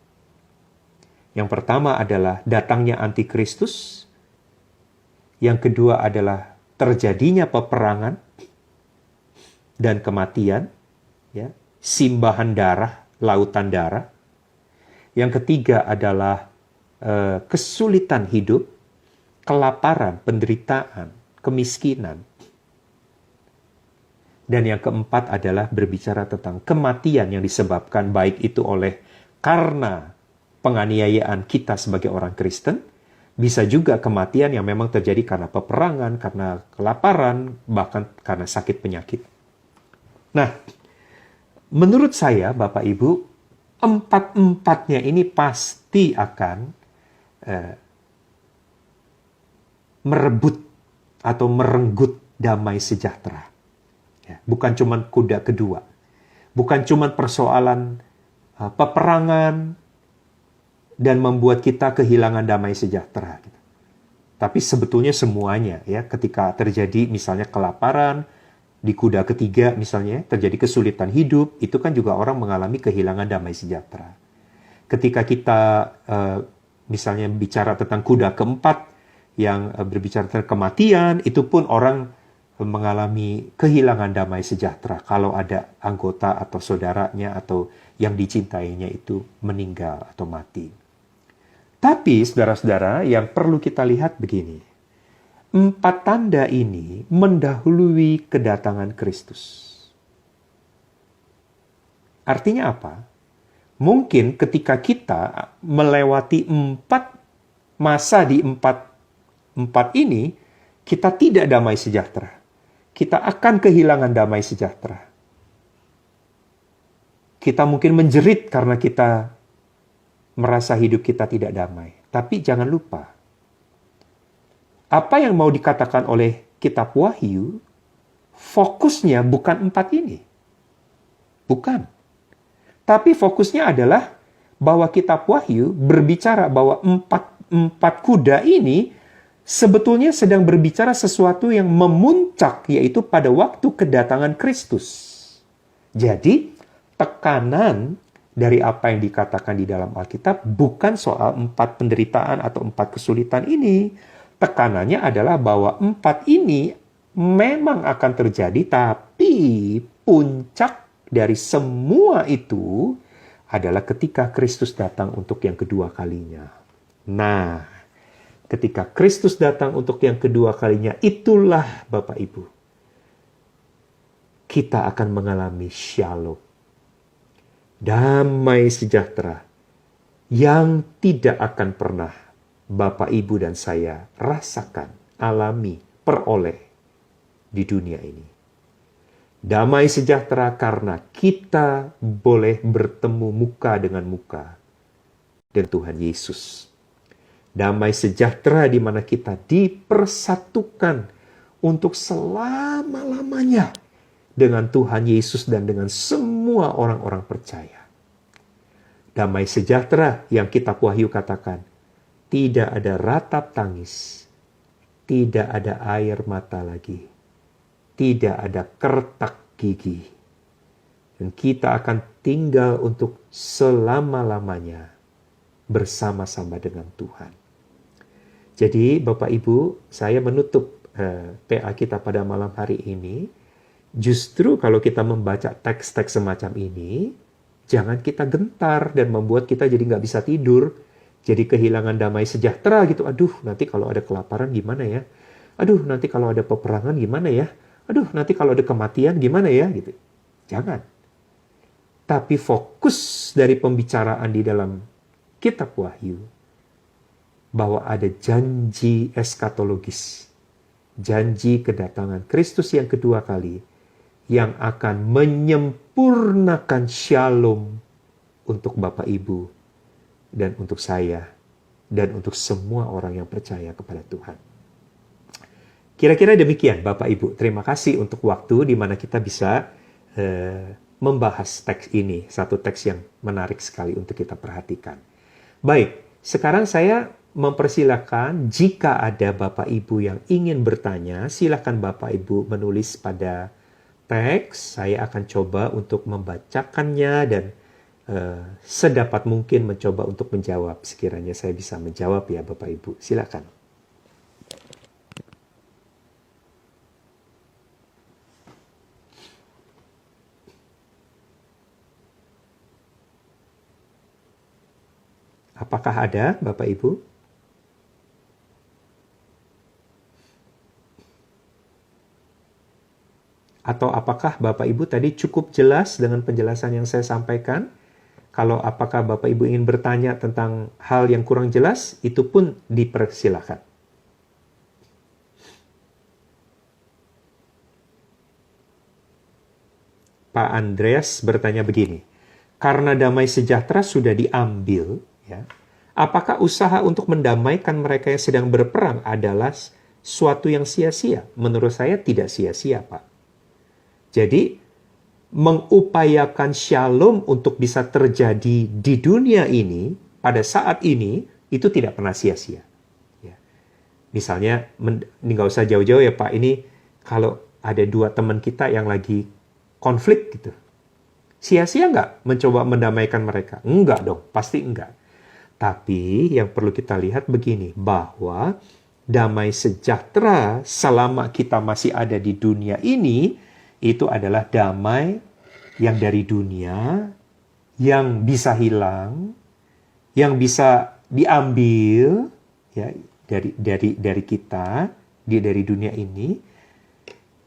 Yang pertama adalah datangnya antikristus. Yang kedua adalah terjadinya peperangan dan kematian, ya, simbahan darah, lautan darah. Yang ketiga adalah kesulitan hidup, kelaparan, penderitaan, kemiskinan. Dan yang keempat adalah berbicara tentang kematian yang disebabkan baik itu oleh karena penganiayaan kita sebagai orang Kristen, bisa juga kematian yang memang terjadi karena peperangan, karena kelaparan, bahkan karena sakit penyakit. Nah, menurut saya, Bapak Ibu, 4-4-nya ini pasti akan merebut atau merenggut damai sejahtera. Ya, bukan cuma kuda kedua. Bukan cuma persoalan peperangan dan membuat kita kehilangan damai sejahtera. Gitu. Tapi sebetulnya semuanya, ya, ketika terjadi misalnya kelaparan, di kuda ketiga misalnya terjadi kesulitan hidup, itu kan juga orang mengalami kehilangan damai sejahtera. Ketika kita misalnya bicara tentang kuda keempat yang berbicara tentang kematian, itu pun orang mengalami kehilangan damai sejahtera kalau ada anggota atau saudaranya atau yang dicintainya itu meninggal atau mati. Tapi saudara-saudara, yang perlu kita lihat begini. 4 tanda ini mendahului kedatangan Kristus. Artinya apa? Mungkin ketika kita melewati 4 masa di 4 ini, kita tidak damai sejahtera. Kita akan kehilangan damai sejahtera. Kita mungkin menjerit karena kita merasa hidup kita tidak damai. Tapi jangan lupa, apa yang mau dikatakan oleh kitab Wahyu, fokusnya bukan 4 ini. Bukan. Tapi fokusnya adalah bahwa kitab Wahyu berbicara bahwa 4 kuda ini sebetulnya sedang berbicara sesuatu yang memuncak, yaitu pada waktu kedatangan Kristus. Jadi, tekanan dari apa yang dikatakan di dalam Alkitab bukan soal 4 penderitaan atau 4 kesulitan ini. Tekanannya adalah bahwa 4 ini memang akan terjadi, tapi puncak dari semua itu adalah ketika Kristus datang untuk yang kedua kalinya. Nah, ketika Kristus datang untuk yang kedua kalinya, itulah Bapak Ibu, kita akan mengalami shalom. Damai sejahtera yang tidak akan pernah Bapak, Ibu, dan saya rasakan, alami, peroleh di dunia ini. Damai sejahtera karena kita boleh bertemu muka dengan muka dengan Tuhan Yesus. Damai sejahtera di mana kita dipersatukan untuk selama-lamanya dengan Tuhan Yesus dan dengan semua orang-orang percaya. Damai sejahtera yang kitab Wahyu katakan, tidak ada ratap tangis, tidak ada air mata lagi, tidak ada kertak gigi. Dan kita akan tinggal untuk selama-lamanya bersama-sama dengan Tuhan. Jadi Bapak Ibu, saya menutup PA kita pada malam hari ini. Justru kalau kita membaca teks-teks semacam ini, jangan kita gentar dan membuat kita jadi nggak bisa tidur. Jadi kehilangan damai sejahtera gitu. Aduh, nanti kalau ada kelaparan gimana ya? Aduh, nanti kalau ada peperangan gimana ya? Aduh, nanti kalau ada kematian gimana ya? Gitu. Jangan. Tapi fokus dari pembicaraan di dalam kitab Wahyu, bahwa ada janji eskatologis, janji kedatangan Kristus yang kedua kali, yang akan menyempurnakan shalom untuk Bapak Ibu, dan untuk saya, dan untuk semua orang yang percaya kepada Tuhan. Kira-kira demikian Bapak Ibu. Terima kasih untuk waktu di mana kita bisa membahas teks ini. Satu teks yang menarik sekali untuk kita perhatikan. Baik, sekarang saya mempersilahkan jika ada Bapak Ibu yang ingin bertanya, silakan Bapak Ibu menulis pada teks. Saya akan coba untuk membacakannya dan sedapat mungkin mencoba untuk menjawab. Sekiranya saya bisa menjawab ya Bapak Ibu. Silakan. Apakah ada Bapak Ibu? Atau apakah Bapak Ibu tadi cukup jelas dengan penjelasan yang saya sampaikan? Kalau apakah Bapak Ibu ingin bertanya tentang hal yang kurang jelas, itu pun dipersilakan. Pak Andreas bertanya begini, karena damai sejahtera sudah diambil, ya, apakah usaha untuk mendamaikan mereka yang sedang berperang adalah suatu yang sia-sia? Menurut saya tidak sia-sia, Pak. Jadi, mengupayakan shalom untuk bisa terjadi di dunia ini, pada saat ini, itu tidak pernah sia-sia. Ya. Misalnya, ini nggak usah jauh-jauh ya Pak, ini kalau ada dua teman kita yang lagi konflik gitu, sia-sia nggak mencoba mendamaikan mereka? Enggak dong, pasti enggak. Tapi yang perlu kita lihat begini, bahwa damai sejahtera selama kita masih ada di dunia ini, itu adalah damai yang dari dunia, yang bisa hilang, yang bisa diambil ya dari kita, dari dunia ini.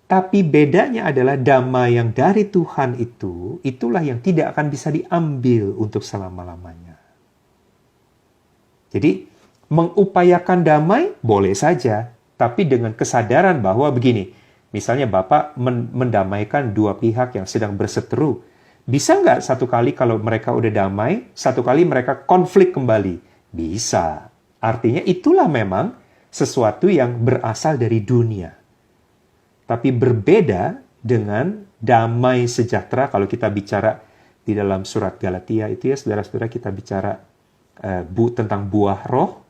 Tapi bedanya adalah damai yang dari Tuhan itu, itulah yang tidak akan bisa diambil untuk selama-lamanya. Jadi, mengupayakan damai boleh saja, tapi dengan kesadaran bahwa begini, misalnya Bapak mendamaikan dua pihak yang sedang berseteru. Bisa nggak satu kali kalau mereka udah damai, satu kali mereka konflik kembali? Bisa. Artinya itulah memang sesuatu yang berasal dari dunia. Tapi berbeda dengan damai sejahtera kalau kita bicara di dalam surat Galatia itu ya, saudara-saudara, kita bicara tentang buah roh.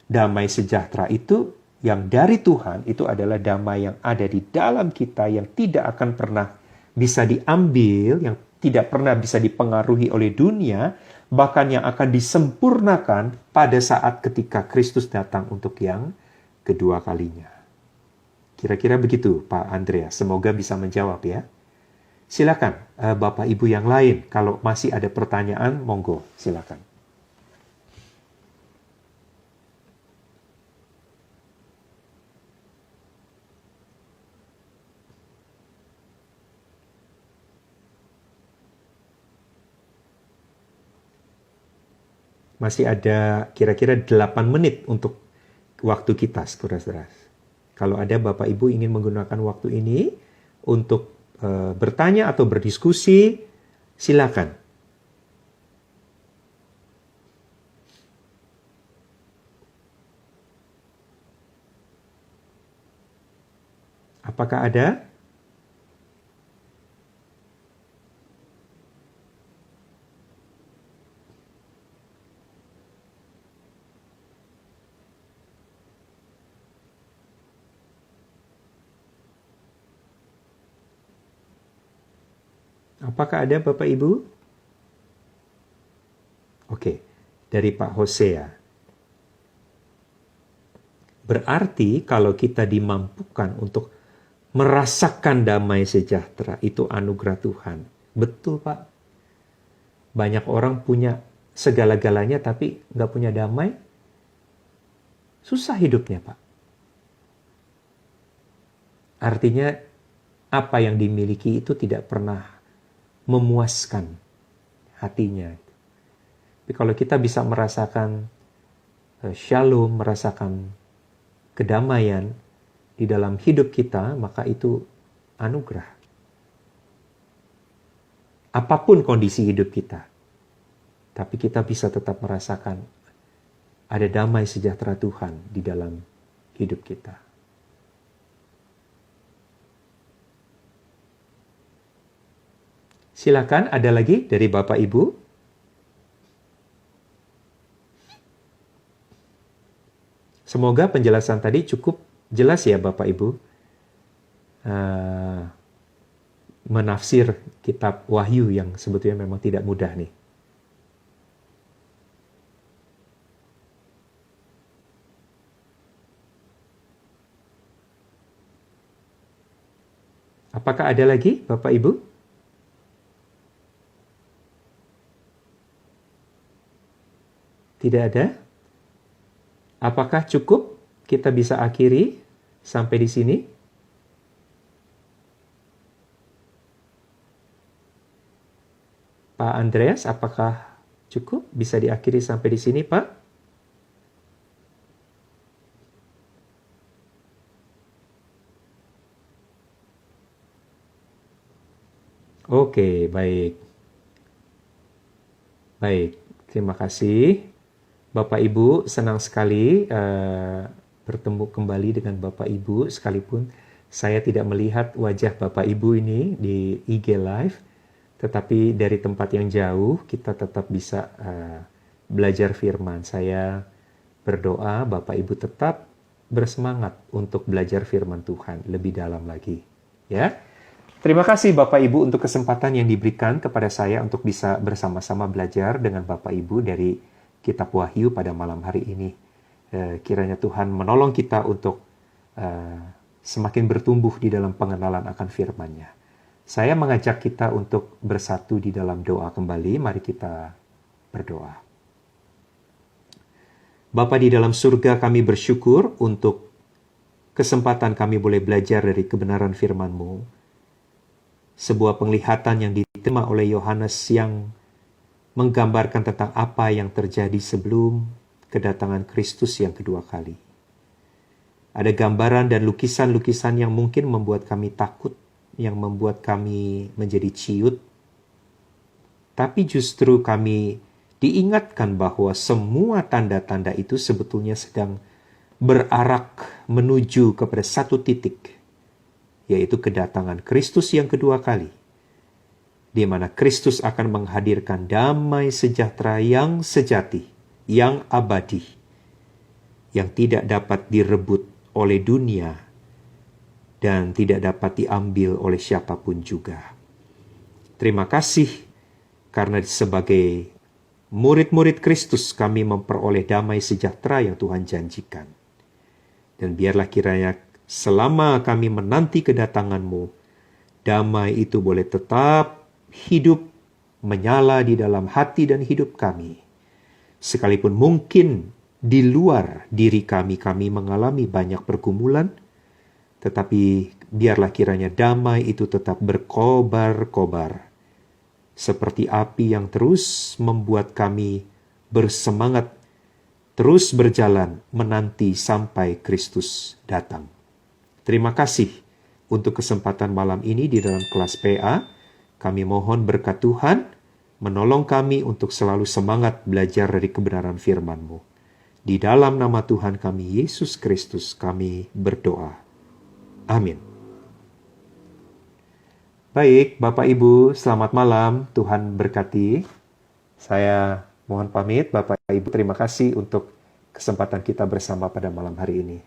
Damai sejahtera itu yang dari Tuhan itu adalah damai yang ada di dalam kita, yang tidak akan pernah bisa diambil, yang tidak pernah bisa dipengaruhi oleh dunia, bahkan yang akan disempurnakan pada saat ketika Kristus datang untuk yang kedua kalinya. Kira-kira begitu Pak Andreas, semoga bisa menjawab ya. Silakan Bapak Ibu yang lain, kalau masih ada pertanyaan, monggo silakan. Masih ada kira-kira 8 menit untuk waktu kita, saudara-saudara. Kalau ada Bapak Ibu ingin menggunakan waktu ini untuk bertanya atau berdiskusi, silakan. Apakah ada? Apakah ada Bapak Ibu? Oke, dari Pak Hosea. Berarti kalau kita dimampukan untuk merasakan damai sejahtera, itu anugerah Tuhan. Betul Pak. Banyak orang punya segala-galanya tapi nggak punya damai. Susah hidupnya Pak. Artinya apa yang dimiliki itu tidak pernah memuaskan hatinya. Tapi kalau kita bisa merasakan shalom, merasakan kedamaian di dalam hidup kita, maka itu anugerah. Apapun kondisi hidup kita, tapi kita bisa tetap merasakan ada damai sejahtera Tuhan di dalam hidup kita. Silakan, ada lagi dari Bapak Ibu? Semoga penjelasan tadi cukup jelas ya Bapak Ibu. Menafsir kitab Wahyu yang sebetulnya memang tidak mudah nih. Apakah ada lagi Bapak Ibu? Tidak ada? Apakah cukup kita bisa akhiri sampai di sini? Pak Andreas, apakah cukup bisa diakhiri sampai di sini, Pak? Oke, baik. Baik, terima kasih. Bapak Ibu, senang sekali bertemu kembali dengan Bapak Ibu, sekalipun saya tidak melihat wajah Bapak Ibu ini di IG Live, tetapi dari tempat yang jauh kita tetap bisa belajar firman. Saya berdoa Bapak Ibu tetap bersemangat untuk belajar firman Tuhan lebih dalam lagi. Ya, terima kasih Bapak Ibu untuk kesempatan yang diberikan kepada saya untuk bisa bersama-sama belajar dengan Bapak Ibu dari Kitab Wahyu pada malam hari ini. Kiranya Tuhan menolong kita untuk semakin bertumbuh di dalam pengenalan akan firman-Nya. Saya mengajak kita untuk bersatu di dalam doa kembali. Mari kita berdoa. Bapa di dalam surga, kami bersyukur untuk kesempatan kami boleh belajar dari kebenaran firman-Mu. Sebuah penglihatan yang diterima oleh Yohanes yang menggambarkan tentang apa yang terjadi sebelum kedatangan Kristus yang kedua kali. Ada gambaran dan lukisan-lukisan yang mungkin membuat kami takut, yang membuat kami menjadi ciut. Tapi justru kami diingatkan bahwa semua tanda-tanda itu sebetulnya sedang berarak menuju kepada satu titik, yaitu kedatangan Kristus yang kedua kali, di mana Kristus akan menghadirkan damai sejahtera yang sejati, yang abadi, yang tidak dapat direbut oleh dunia dan tidak dapat diambil oleh siapapun juga. Terima kasih karena sebagai murid-murid Kristus kami memperoleh damai sejahtera yang Tuhan janjikan. Dan biarlah kiranya selama kami menanti kedatangan-Mu, damai itu boleh tetap hidup menyala di dalam hati dan hidup kami. Sekalipun mungkin di luar diri kami mengalami banyak pergumulan, tetapi biarlah kiranya damai itu tetap berkobar-kobar, seperti api yang terus membuat kami bersemangat terus berjalan menanti sampai Kristus datang. Terima kasih untuk kesempatan malam ini di dalam kelas PA. Kami mohon berkat Tuhan menolong kami untuk selalu semangat belajar dari kebenaran firman-Mu. Di dalam nama Tuhan kami, Yesus Kristus, kami berdoa. Amin. Baik, Bapak Ibu, selamat malam. Tuhan berkati. Saya mohon pamit, Bapak Ibu. Terima kasih untuk kesempatan kita bersama pada malam hari ini.